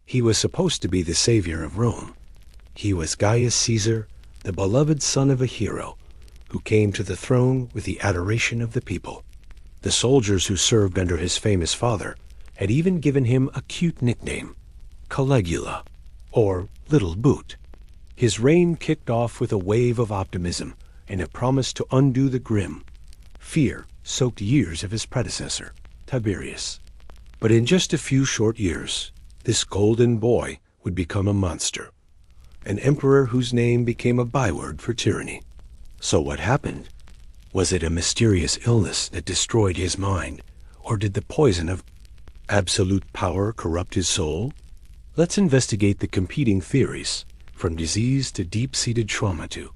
He was supposed to be the savior of Rome. He was Gaius Caesar, the beloved son of a hero, who came to the throne with the adoration of the people. The soldiers who served under his famous father had even given him a cute nickname, Caligula, or Little Boot. His reign kicked off with a wave of optimism and a promise to undo the grim, fear-soaked years of his predecessor, Tiberius. But in just a few short years, this golden boy would become a monster, an emperor whose name became a byword for tyranny. So what happened? Was it a mysterious illness that destroyed his mind, or did the poison of absolute power corrupt his soul? Let's investigate the competing theories, from disease to deep-seated trauma, to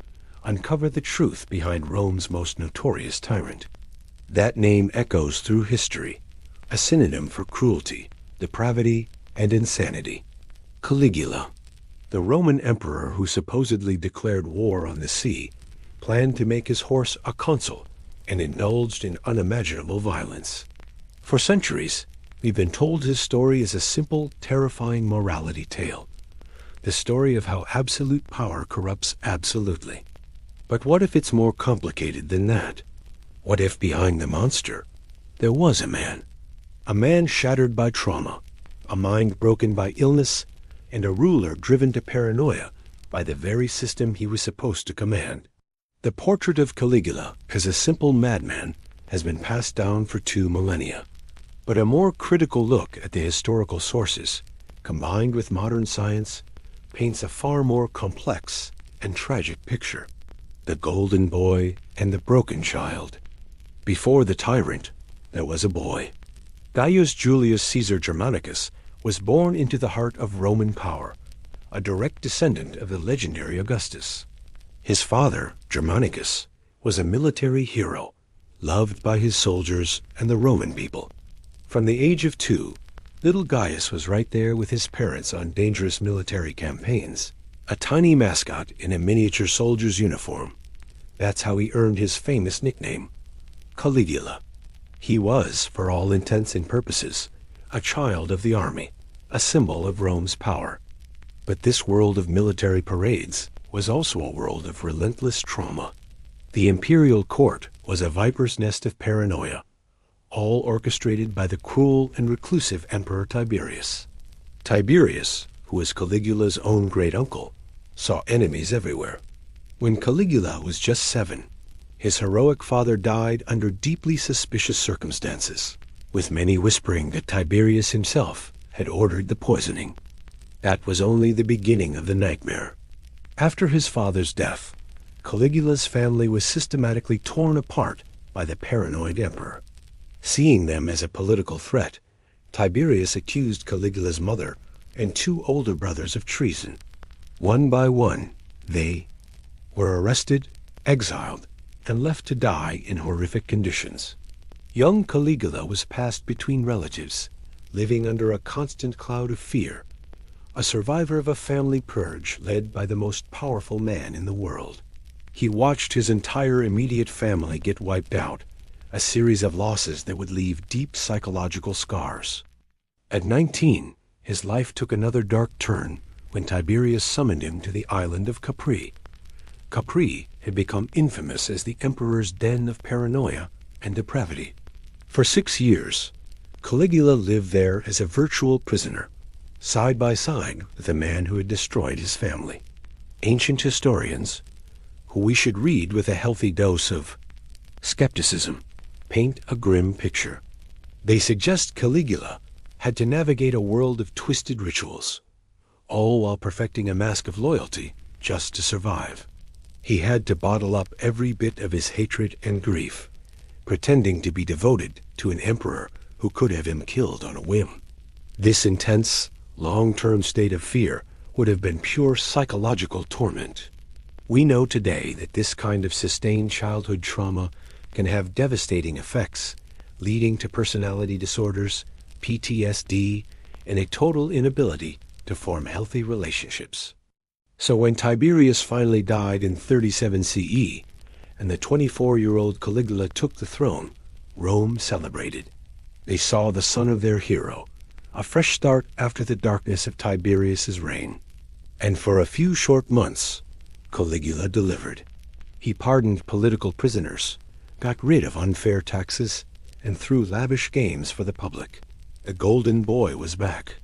uncover the truth behind Rome's most notorious tyrant. That name echoes through history, a synonym for cruelty, depravity, and insanity. Caligula, the Roman emperor who supposedly declared war on the sea, planned to make his horse a consul and indulged in unimaginable violence. For centuries, we've been told his story as a simple, terrifying morality tale, the story of how absolute power corrupts absolutely. But what if it's more complicated than that? What if behind the monster, there was a man shattered by trauma, a mind broken by illness, and a ruler driven to paranoia by the very system he was supposed to command? The portrait of Caligula as a simple madman has been passed down for 2 millennia. But a more critical look at the historical sources, combined with modern science, paints a far more complex and tragic picture. The golden boy and the broken child. Before the tyrant, there was a boy. Gaius Julius Caesar Germanicus was born into the heart of Roman power, a direct descendant of the legendary Augustus. His father, Germanicus, was a military hero, loved by his soldiers and the Roman people. From the age of 2, little Gaius was right there with his parents on dangerous military campaigns, a tiny mascot in a miniature soldier's uniform. That's how he earned his famous nickname, Caligula. He was, for all intents and purposes, a child of the army, a symbol of Rome's power. But this world of military parades was also a world of relentless trauma. The imperial court was a viper's nest of paranoia, all orchestrated by the cruel and reclusive Emperor Tiberius. Tiberius, who was Caligula's own great-uncle, saw enemies everywhere. When Caligula was just 7, his heroic father died under deeply suspicious circumstances, with many whispering that Tiberius himself had ordered the poisoning. That was only the beginning of the nightmare. After his father's death, Caligula's family was systematically torn apart by the paranoid emperor. Seeing them as a political threat, Tiberius accused Caligula's mother and 2 older brothers of treason. One by one, they were arrested, exiled, and left to die in horrific conditions. Young Caligula was passed between relatives, living under a constant cloud of fear, a survivor of a family purge led by the most powerful man in the world. He watched his entire immediate family get wiped out, a series of losses that would leave deep psychological scars. At 19, his life took another dark turn when Tiberius summoned him to the island of Capri. Capri had become infamous as the emperor's den of paranoia and depravity. For 6 years, Caligula lived there as a virtual prisoner, side by side with the man who had destroyed his family. Ancient historians, who we should read with a healthy dose of skepticism, paint a grim picture. They suggest Caligula had to navigate a world of twisted rituals, all while perfecting a mask of loyalty just to survive. He had to bottle up every bit of his hatred and grief, pretending to be devoted to an emperor who could have him killed on a whim. This intense, long-term state of fear would have been pure psychological torment. We know today that this kind of sustained childhood trauma can have devastating effects, leading to personality disorders, PTSD, and a total inability to form healthy relationships. So when Tiberius finally died in 37 CE, and the 24-year-old Caligula took the throne, Rome celebrated. They saw the son of their hero, a fresh start after the darkness of Tiberius's reign. And for a few short months, Caligula delivered. He pardoned political prisoners, got rid of unfair taxes, and threw lavish games for the public. The golden boy was back.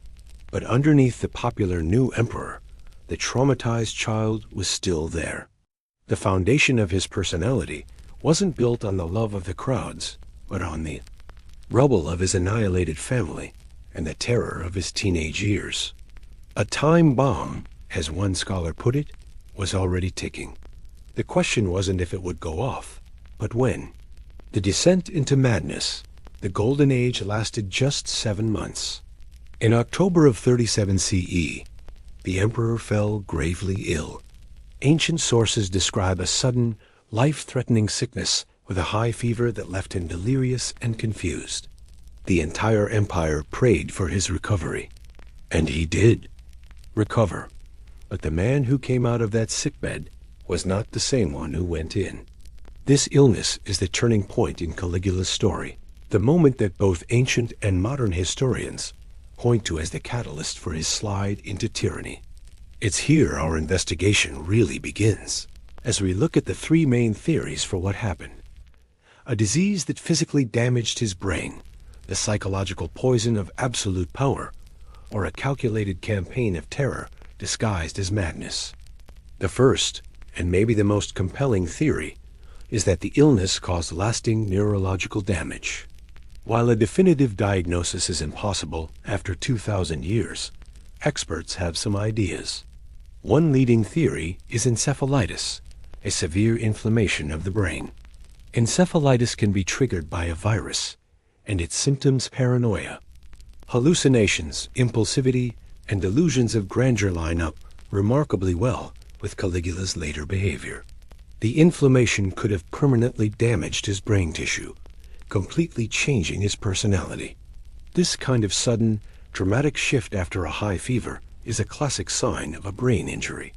But underneath the popular new emperor, the traumatized child was still there. The foundation of his personality wasn't built on the love of the crowds, but on the rubble of his annihilated family and the terror of his teenage years. A time bomb, as one scholar put it, was already ticking. The question wasn't if it would go off, but when. The descent into madness, the Golden Age, lasted just 7 months. In October of 37 CE, the emperor fell gravely ill. Ancient sources describe a sudden, life-threatening sickness with a high fever that left him delirious and confused. The entire empire prayed for his recovery. And he did recover. But the man who came out of that sickbed was not the same one who went in. This illness is the turning point in Caligula's story, the moment that both ancient and modern historians point to as the catalyst for his slide into tyranny. It's here our investigation really begins, as we look at the 3 main theories for what happened. A disease that physically damaged his brain, the psychological poison of absolute power, or a calculated campaign of terror disguised as madness. The first, and maybe the most compelling theory, is that the illness caused lasting neurological damage. While a definitive diagnosis is impossible after 2,000 years, experts have some ideas. One leading theory is encephalitis, a severe inflammation of the brain. Encephalitis can be triggered by a virus, and its symptoms paranoia. Hallucinations, impulsivity, and delusions of grandeur line up remarkably well with Caligula's later behavior. The inflammation could have permanently damaged his brain tissue, completely changing his personality. This kind of sudden, dramatic shift after a high fever is a classic sign of a brain injury.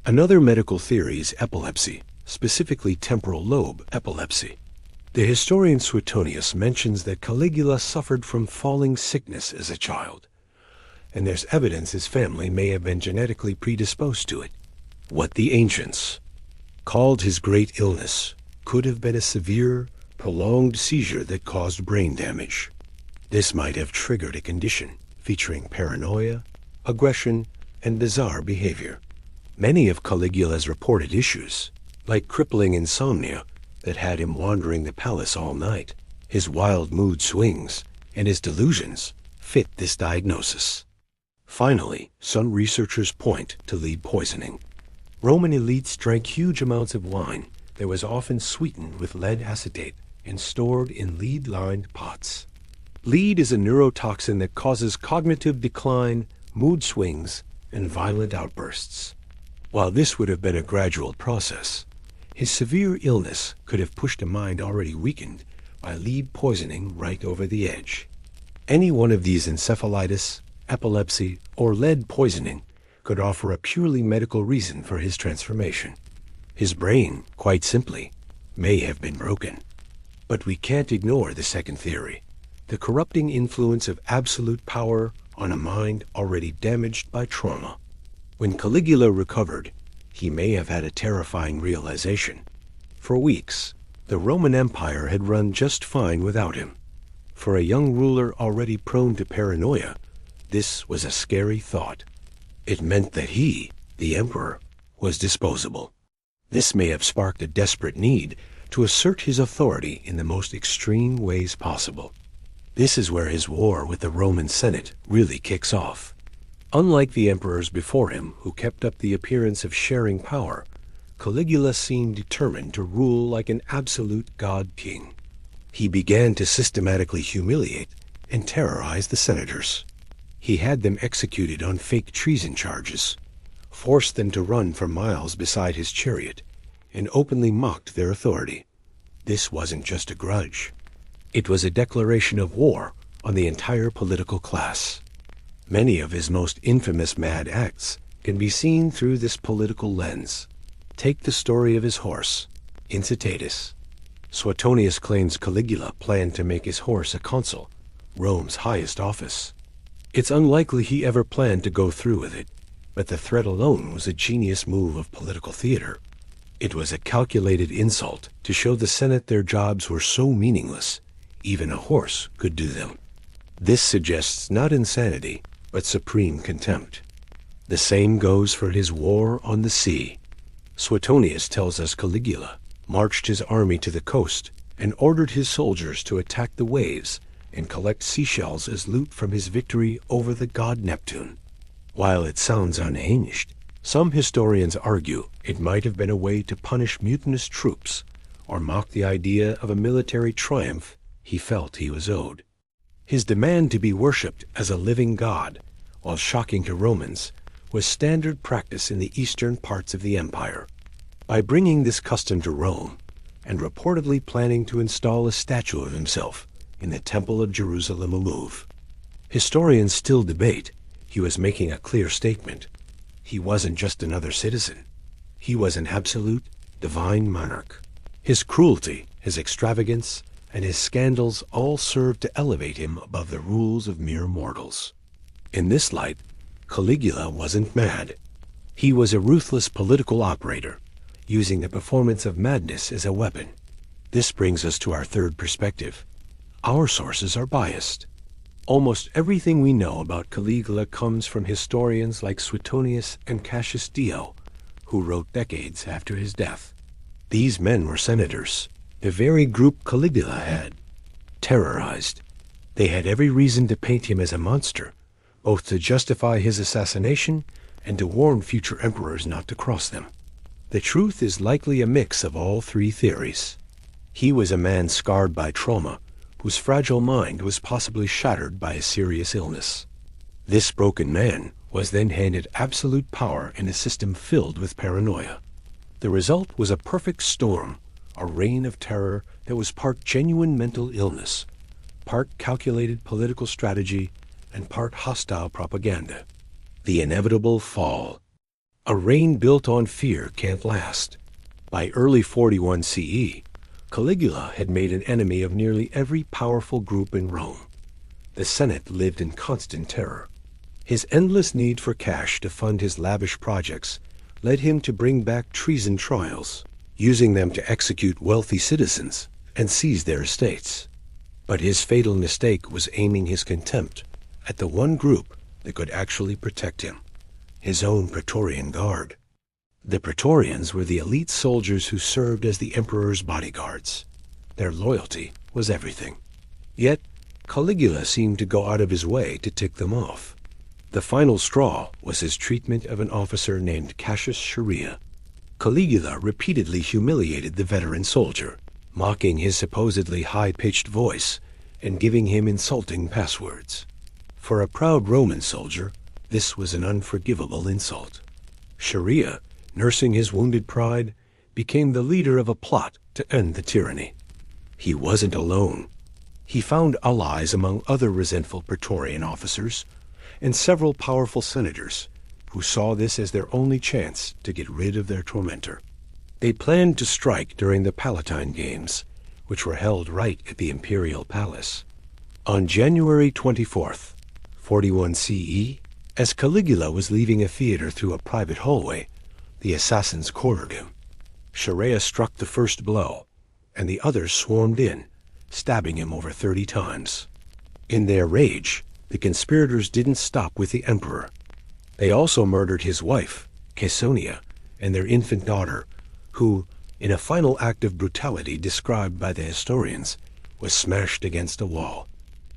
Another medical theory is epilepsy, specifically temporal lobe epilepsy. The historian Suetonius mentions that Caligula suffered from falling sickness as a child, and there's evidence his family may have been genetically predisposed to it. What the ancients called his great illness could have been a severe, prolonged seizure that caused brain damage. This might have triggered a condition featuring paranoia, aggression, and bizarre behavior. Many of Caligula's reported issues, like crippling insomnia that had him wandering the palace all night, his wild mood swings, and his delusions, fit this diagnosis. Finally, some researchers point to lead poisoning. Roman elites drank huge amounts of wine that was often sweetened with lead acetate and stored in lead-lined pots. Lead is a neurotoxin that causes cognitive decline, mood swings, and violent outbursts. While this would have been a gradual process, his severe illness could have pushed a mind already weakened by lead poisoning right over the edge. Any one of these, encephalitis, epilepsy, or lead poisoning, could offer a purely medical reason for his transformation. His brain, quite simply, may have been broken. But we can't ignore the second theory, the corrupting influence of absolute power on a mind already damaged by trauma. When Caligula recovered, he may have had a terrifying realization. For weeks, the Roman Empire had run just fine without him. For a young ruler already prone to paranoia, this was a scary thought. It meant that he, the emperor, was disposable. This may have sparked a desperate need to assert his authority in the most extreme ways possible. This is where his war with the Roman Senate really kicks off. Unlike the emperors before him, who kept up the appearance of sharing power, Caligula seemed determined to rule like an absolute god-king. He began to systematically humiliate and terrorize the senators. He had them executed on fake treason charges, forced them to run for miles beside his chariot, and openly mocked their authority. This wasn't just a grudge. It was a declaration of war on the entire political class. Many of his most infamous mad acts can be seen through this political lens. Take the story of his horse, Incitatus. Suetonius claims Caligula planned to make his horse a consul, Rome's highest office. It's unlikely he ever planned to go through with it, but the threat alone was a genius move of political theater. It was a calculated insult to show the Senate their jobs were so meaningless, even a horse could do them. This suggests not insanity, but supreme contempt. The same goes for his war on the sea. Suetonius tells us Caligula marched his army to the coast and ordered his soldiers to attack the waves and collect seashells as loot from his victory over the god Neptune. While it sounds unhinged, some historians argue it might have been a way to punish mutinous troops or mock the idea of a military triumph he felt he was owed. His demand to be worshipped as a living god, while shocking to Romans, was standard practice in the eastern parts of the empire. By bringing this custom to Rome, and reportedly planning to install a statue of himself in the Temple of Jerusalem Amuv, historians still debate he was making a clear statement. He wasn't just another citizen. He was an absolute, divine monarch. His cruelty, his extravagance, and his scandals all served to elevate him above the rules of mere mortals. In this light, Caligula wasn't mad. He was a ruthless political operator, using the performance of madness as a weapon. This brings us to our third perspective. Our sources are biased. Almost everything we know about Caligula comes from historians like Suetonius and Cassius Dio, who wrote decades after his death. These men were senators, the very group Caligula had. Terrorized, they had every reason to paint him as a monster, both to justify his assassination and to warn future emperors not to cross them. The truth is likely a mix of all three theories. He was a man scarred by trauma, whose fragile mind was possibly shattered by a serious illness. This broken man was then handed absolute power in a system filled with paranoia. The result was a perfect storm, a reign of terror that was part genuine mental illness, part calculated political strategy, and part hostile propaganda. The inevitable fall. A reign built on fear can't last. By early 41 CE, Caligula had made an enemy of nearly every powerful group in Rome. The Senate lived in constant terror. His endless need for cash to fund his lavish projects led him to bring back treason trials, using them to execute wealthy citizens and seize their estates. But his fatal mistake was aiming his contempt at the one group that could actually protect him, his own Praetorian Guard. The Praetorians were the elite soldiers who served as the emperor's bodyguards. Their loyalty was everything. Yet, Caligula seemed to go out of his way to tick them off. The final straw was his treatment of an officer named Cassius Chaerea. Caligula repeatedly humiliated the veteran soldier, mocking his supposedly high-pitched voice and giving him insulting passwords. For a proud Roman soldier, this was an unforgivable insult. Chaerea, nursing his wounded pride, became the leader of a plot to end the tyranny. He wasn't alone. He found allies among other resentful Praetorian officers and several powerful senators who saw this as their only chance to get rid of their tormentor. They planned to strike during the Palatine Games, which were held right at the imperial palace. On January 24th, 41 CE, as Caligula was leaving a theater through a private hallway, the assassins cornered him. Chaerea struck the first blow, and the others swarmed in, stabbing him over 30 times. In their rage, the conspirators didn't stop with the emperor. They also murdered his wife, Caesonia, and their infant daughter, who, in a final act of brutality described by the historians, was smashed against a wall.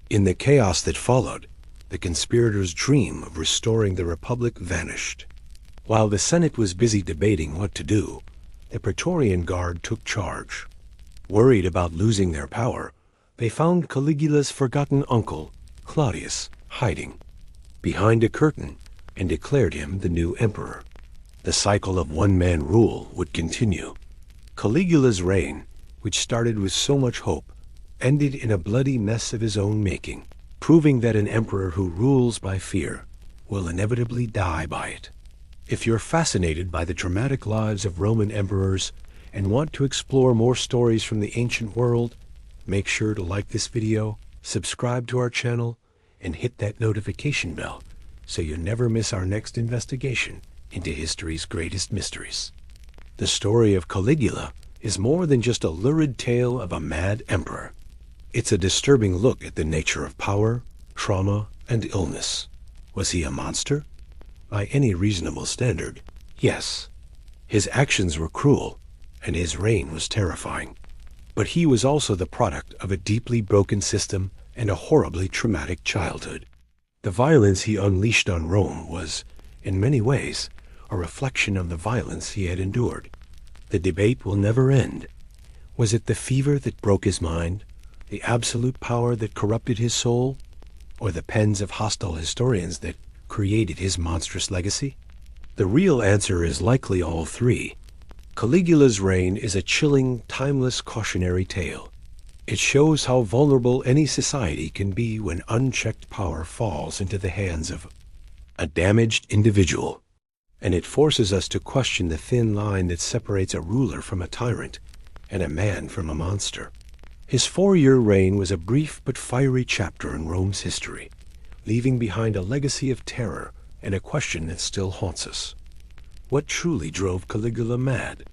In the chaos that followed, the conspirators' dream of restoring the Republic vanished. While the Senate was busy debating what to do, the Praetorian Guard took charge. Worried about losing their power, they found Caligula's forgotten uncle, Claudius, hiding behind a curtain and declared him the new emperor. The cycle of one-man rule would continue. Caligula's reign, which started with so much hope, ended in a bloody mess of his own making, proving that an emperor who rules by fear will inevitably die by it. If you're fascinated by the dramatic lives of Roman emperors and want to explore more stories from the ancient world, make sure to like this video, subscribe to our channel, and hit that notification bell so you never miss our next investigation into history's greatest mysteries. The story of Caligula is more than just a lurid tale of a mad emperor. It's a disturbing look at the nature of power, trauma, and illness. Was he a monster? By any reasonable standard, yes. His actions were cruel, and his reign was terrifying. But he was also the product of a deeply broken system and a horribly traumatic childhood. The violence he unleashed on Rome was, in many ways, a reflection of the violence he had endured. The debate will never end. Was it the fever that broke his mind, the absolute power that corrupted his soul, or the pens of hostile historians that created his monstrous legacy? The real answer is likely all three. Caligula's reign is a chilling, timeless cautionary tale. It shows how vulnerable any society can be when unchecked power falls into the hands of a damaged individual. And it forces us to question the thin line that separates a ruler from a tyrant and a man from a monster. His 4-year reign was a brief but fiery chapter in Rome's history, leaving behind a legacy of terror and a question that still haunts us. What truly drove Caligula mad?